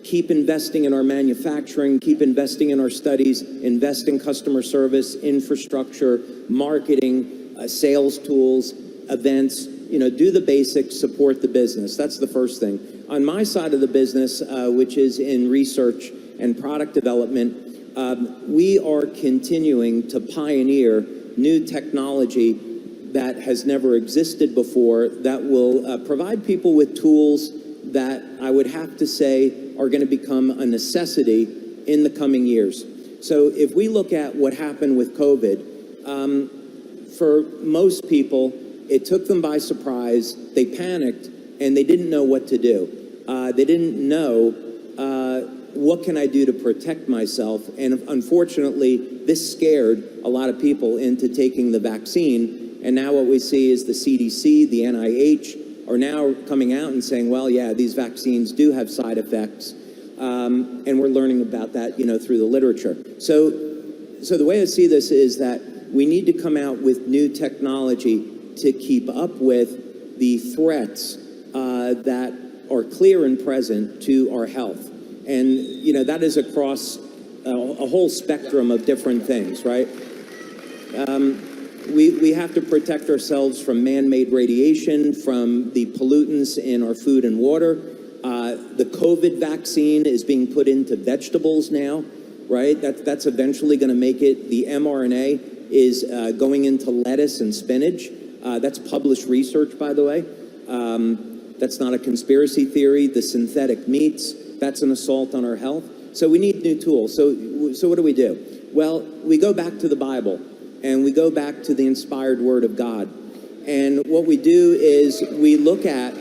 Keep investing in our manufacturing, keep investing in our studies, invest in customer service, infrastructure, marketing, sales tools, events, do the basics, support the business. That's the first thing. On my side of the business, which is in research and product development, we are continuing to pioneer new technology that has never existed before that will provide people with tools that I would have to say are going to become a necessity in the coming years. So if we look at what happened with COVID, for most people, it took them by surprise. They panicked, and they didn't know what to do. They didn't know, what can I do to protect myself? And unfortunately, this scared a lot of people into taking the vaccine. And now what we see is the CDC, the NIH, are now coming out and saying, well, yeah, these vaccines do have side effects. And we're learning about that, through the literature. So the way I see this is that we need to come out with new technology to keep up with the threats that are clear and present to our health. And, that is across a whole spectrum of different things, right? We have to protect ourselves from man-made radiation, from the pollutants in our food and water. The COVID vaccine is being put into vegetables now, right? That's eventually going to make it. The mRNA is going into lettuce and spinach. That's published research, by the way. That's not a conspiracy theory. The synthetic meats, that's an assault on our health. So we need new tools. So what do? Well, we go back to the Bible, and we go back to the inspired Word of God. And what we do is we look at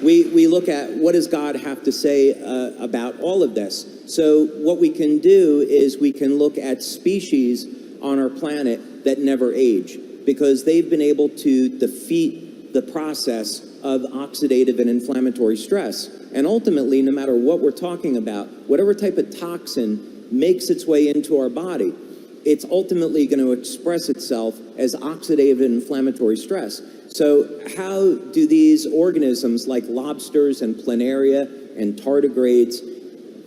we look at what does God have to say about all of this. So what we can do is we can look at species on our planet that never age, because they've been able to defeat the process of oxidative and inflammatory stress. And ultimately, no matter what we're talking about, whatever type of toxin makes its way into our body, it's ultimately going to express itself as oxidative and inflammatory stress. So how do these organisms like lobsters and planaria and tardigrades,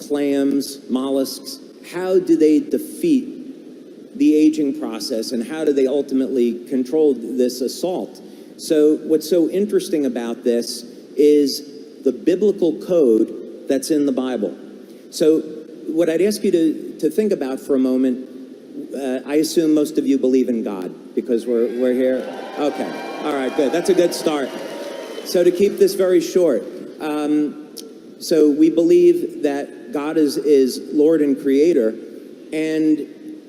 clams, mollusks, how do they defeat the aging process, and how do they ultimately control this assault? So what's so interesting about this is the biblical code that's in the Bible. So what I'd ask you to think about for a moment, I assume most of you believe in God because we're here. Okay. All right, good. That's a good start. So to keep this very short, so we believe that God is Lord and Creator, and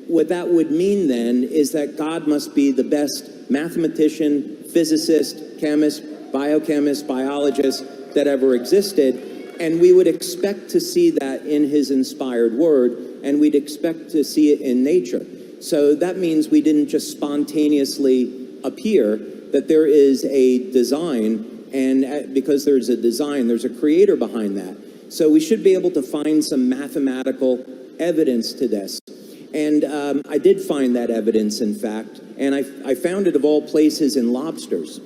what that would mean then is that God must be the best mathematician, physicist, chemist, biochemist, biologist that ever existed, and we would expect to see that in his inspired word, and we'd expect to see it in nature. So that means we didn't just spontaneously appear, that there is a design, and because there's a design, there's a creator behind that. So we should be able to find some mathematical evidence to this. And I did find that evidence, in fact, and I found it of all places in lobsters.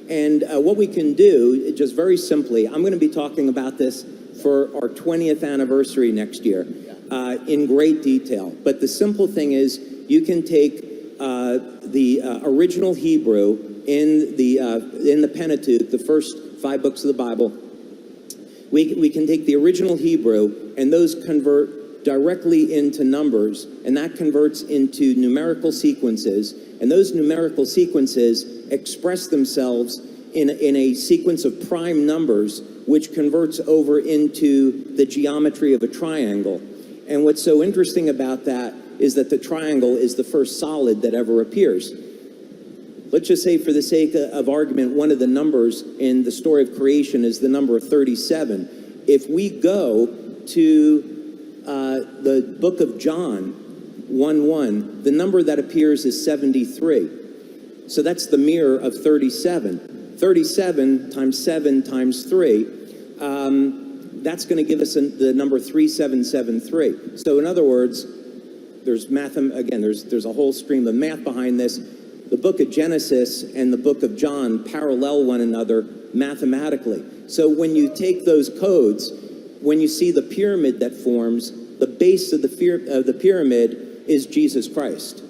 And what we can do, just very simply, I'm going to be talking about this for our 20th anniversary next year in great detail. But the simple thing is, you can take the original Hebrew in the Pentateuch, the first 5 books of the Bible. We can take the original Hebrew, and those convert directly into numbers, and that converts into numerical sequences, and those numerical sequences express themselves in a sequence of prime numbers, which converts over into the geometry of a triangle. And what's so interesting about that is that the triangle is the first solid that ever appears. Let's just say, for the sake of argument, one of the numbers in the story of creation is the number 37. If we go to the book of John 1:1, the number that appears is 73. So that's the mirror of 37. 37 times 7 times 3, that's going to give us the number 3773. So in other words, there's a whole stream of math behind this. The book of Genesis and the book of John parallel one another mathematically. So when you take those codes, when you see the pyramid that forms, the base of the pyramid is Jesus Christ.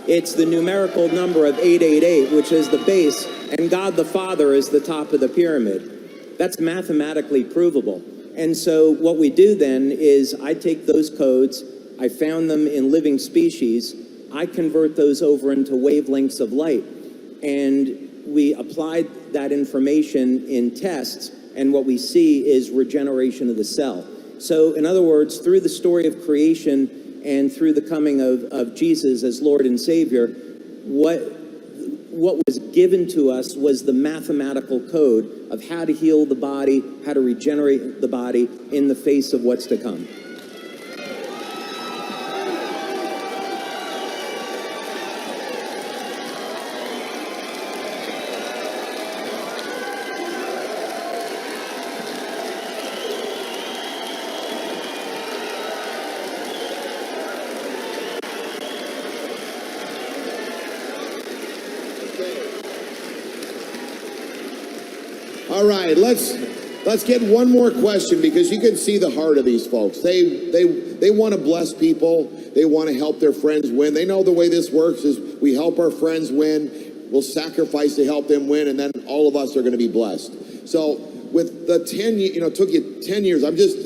It's the numerical number of 888, which is the base, and God the Father is the top of the pyramid. That's mathematically provable. And so what we do then is I take those codes, I found them in living species, I convert those over into wavelengths of light, and we applied that information in tests, and what we see is regeneration of the cell. So in other words, through the story of creation and through the coming of Jesus as Lord and Savior, what was given to us was the mathematical code of how to heal the body, how to regenerate the body in the face of what's to come. All right, let's get one more question, because you can see the heart of these folks. They want to bless people. They want to help their friends win. They know the way this works is we help our friends win. We'll sacrifice to help them win, and then all of us are going to be blessed. So with the 10, it took you 10 years. I'm just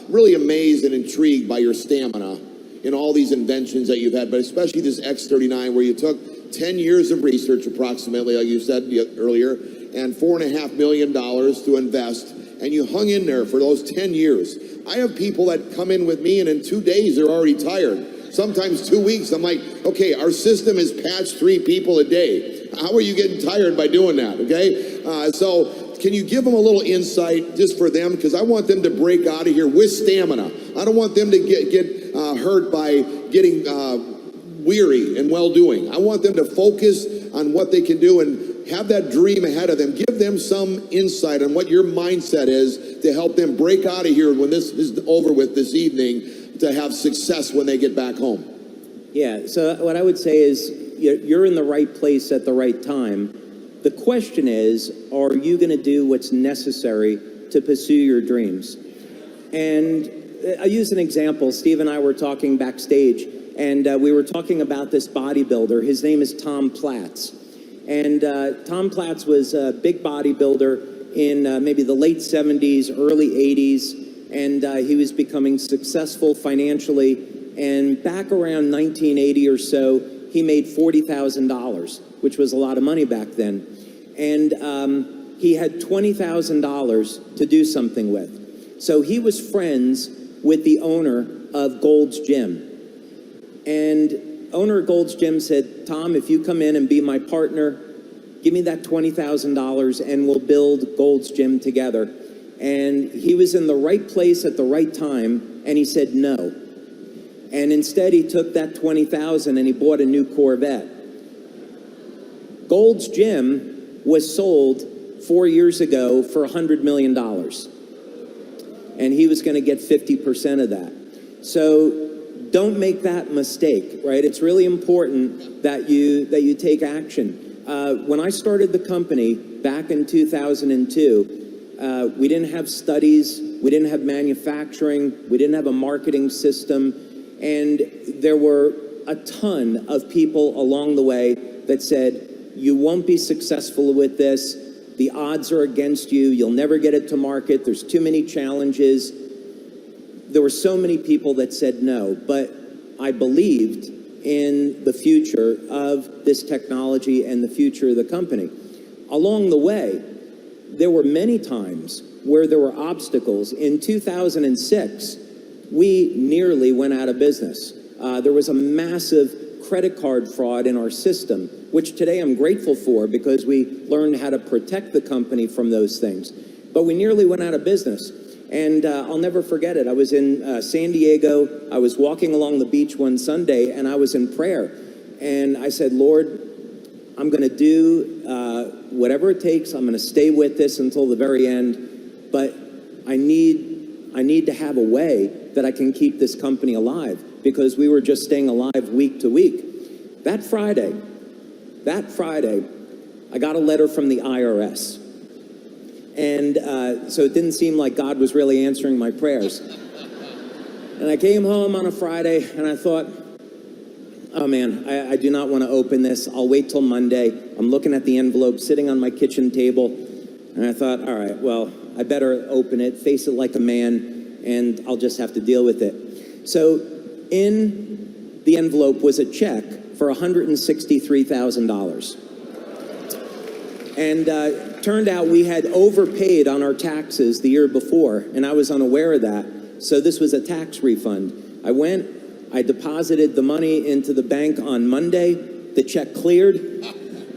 really amazed and intrigued by your stamina in all these inventions that you've had, but especially this X39, where you took 10 years of research approximately, like you said earlier, and $4.5 million to invest, and you hung in there for those 10 years. I have people that come in with me, and in 2 days they're already tired. Sometimes 2 weeks. I'm like, okay, our system is patched 3 people a day. How are you getting tired by doing that? Okay, so can you give them a little insight just for them, because I want them to break out of here with stamina. I don't want them to get hurt by getting weary and well-doing. I want them to focus on what they can do and have that dream ahead of them. Give them some insight on what your mindset is to help them break out of here when this is over with this evening, to have success when they get back home. Yeah, so what I would say is you're in the right place at the right time. The question is, are you going to do what's necessary to pursue your dreams? And I'll use an example. Steve and I were talking backstage, and we were talking about this bodybuilder. His name is Tom Platz. And Tom Platz was a big bodybuilder in maybe the late 70s, early 80s. and he was becoming successful financially. And back around 1980 or so, he made $40,000, which was a lot of money back then. And he had $20,000 to do something with. So he was friends with the owner of Gold's Gym. And owner of Gold's Gym said, Tom, if you come in and be my partner, give me that $20,000 and we'll build Gold's Gym together. And he was in the right place at the right time, and he said no. And instead he took that $20,000 and he bought a new Corvette. Gold's Gym was sold 4 years ago for $100 million. And he was going to get 50% of that. So don't make that mistake, right? It's really important that you take action. When I started the company back in 2002, we didn't have studies, we didn't have manufacturing, we didn't have a marketing system, and there were a ton of people along the way that said, you won't be successful with this, the odds are against you, you'll never get it to market, there's too many challenges. There were so many people that said no, but I believed in the future of this technology and the future of the company. Along the way, there were many times where there were obstacles. In 2006, we nearly went out of business. There was a massive credit card fraud in our system, which today I'm grateful for because we learned how to protect the company from those things. But we nearly went out of business. And I'll never forget it. I was in San Diego. I was walking along the beach one Sunday, and I was in prayer. And I said, Lord, I'm going to do whatever it takes. I'm going to stay with this until the very end. But I need to have a way that I can keep this company alive, because we were just staying alive week to week. That Friday, I got a letter from the IRS. And so it didn't seem like God was really answering my prayers. And I came home on a Friday and I thought, oh man, I do not want to open this. I'll wait till Monday. I'm looking at the envelope sitting on my kitchen table. And I thought, all right, well, I better open it, face it like a man, and I'll just have to deal with it. So in the envelope was a check for $163,000. And turned out we had overpaid on our taxes the year before, and I was unaware of that. So this was a tax refund. I went, I deposited the money into the bank on Monday. The check cleared.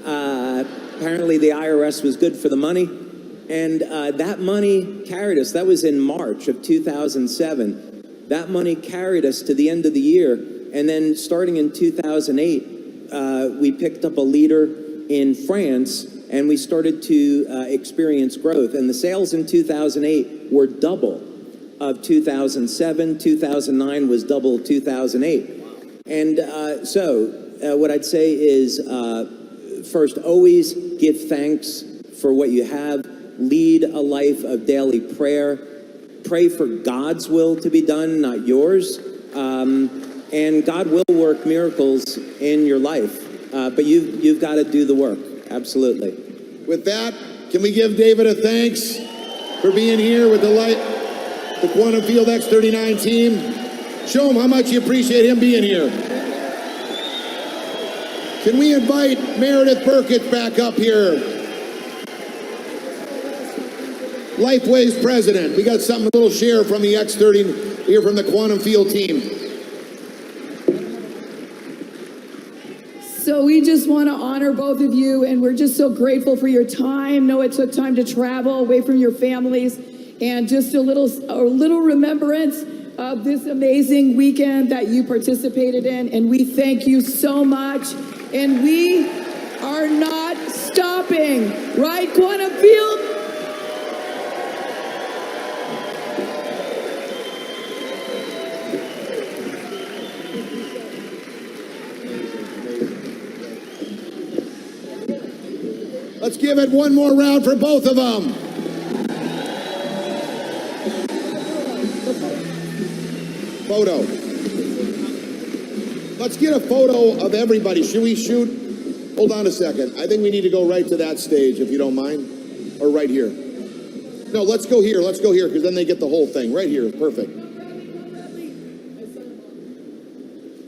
Apparently the IRS was good for the money. And that money carried us. That was in March of 2007. That money carried us to the end of the year. And then starting in 2008, we picked up a leader in France, and we started to experience growth. And the sales in 2008 were double of 2007. 2009 was double 2008. And so what I'd say is, first, always give thanks for what you have. Lead a life of daily prayer. Pray for God's will to be done, not yours. And God will work miracles in your life. But you've got to do the work. Absolutely. With that, can we give David a thanks for being here with the Quantum Field X39 team? Show him how much you appreciate him being here. Can we invite Meredith Burkett back up here? Lifeway's president. We got something, a little share from the X30 here from the Quantum Field team. So we just want to honor both of you, and we're just so grateful for your time. Know it took time to travel away from your families, and just a little remembrance of this amazing weekend that you participated in, and we thank you so much. And we are not stopping, right, Quantum Field? Let's give it one more round for both of them. Photo. Let's get a photo of everybody. Should we shoot? Hold on a second. I think we need to go right to that stage, if you don't mind. Or right here. No, let's go here. Let's go here because then they get the whole thing. Right here is perfect.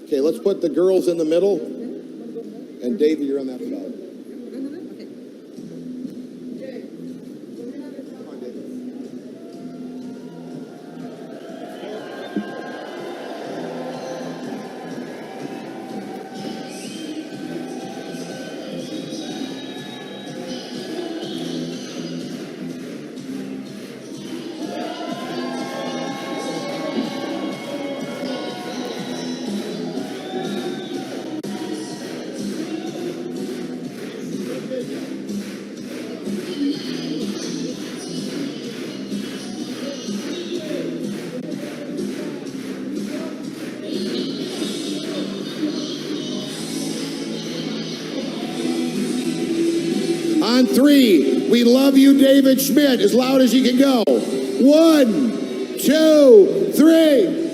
Okay, let's put the girls in the middle. And Davey, you're on that side. On three, we love you, David Schmidt, as loud as you can go. 1, 2, 3.